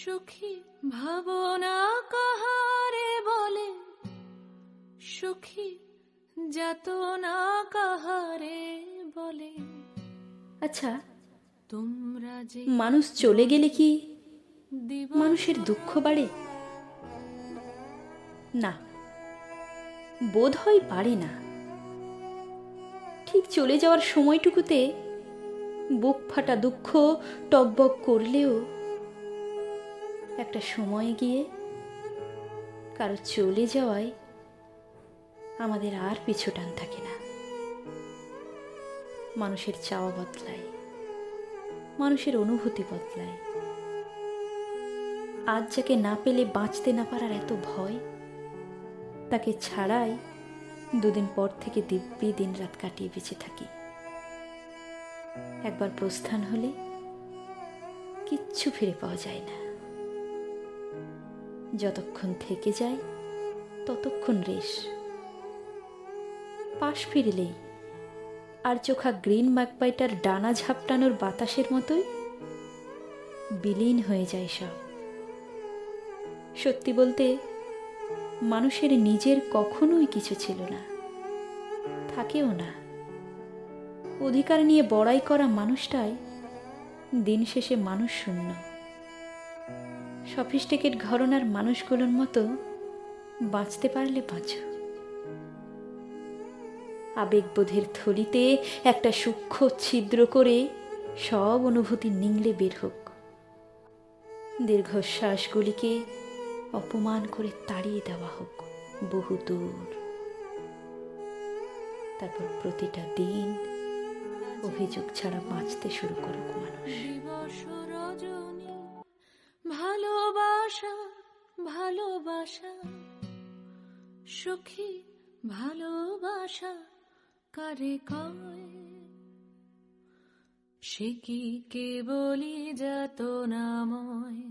সুখী ভাবনা কাহারে বলে, সুখী যাতনা কাহারে বলে। আচ্ছা, তোমরা যে মানুষ চলে গেলে কি মানুষের দুঃখ বাড়ে? না, বোধ হয় বাড়ে না। ঠিক চলে যাওয়ার সময়টুকুতে বুক ফাটা দুঃখ টকবক করলেও একটা সময় গিয়ে কারো চলে যাওয়ায় আমাদের আর পিছু টান থাকে না। মানুষের চাওয়া বদলায়, মানুষের অনুভূতি বদলায়। আজ যাকে না পেলে বাঁচতে না পারার এত ভয়, তাকে ছাড়াই দুদিন পর থেকে দিব্যি দিন রাত কাটিয়ে বেঁচে থাকি। একবার প্রস্থান হলে কিচ্ছু ফিরে পাওয়া যায় না। যতক্ষণ থেকে যায় ততক্ষণ রেশ। পাশ ফিরলেই আর চোখা গ্রিন ম্যাকপাইটার ডানা ঝাপটানোর বাতাসের মতোই বিলীন হয়ে যায় সব। সত্যি বলতে মানুষের নিজের কখনোই কিছু ছিল না, থাকেও না। অধিকার নিয়ে বড়াই করা মানুষটাই দিন শেষে মানুষ শূন্য। সফিস্টিকেট ঘরনার মানুষগুলোর মতো বাঁচতে পারলে বাঁচো। আবেগবোধের থলিতে একটা সূক্ষ্ম ছিদ্র করে সব অনুভূতি নিংড়ে বের হোক। দীর্ঘশ্বাসগুলিকে অপমান করে তাড়িয়ে দেওয়া হোক বহু দূর। তারপর প্রতিটা দিন অভিযোগ ছাড়া বাঁচতে শুরু করুক মানুষ। দিবস রজনী ভালোবাসা ভালোবাসা, সুখী ভালোবাসা কারে কয়? সে কি কেবলই যাতনাময়?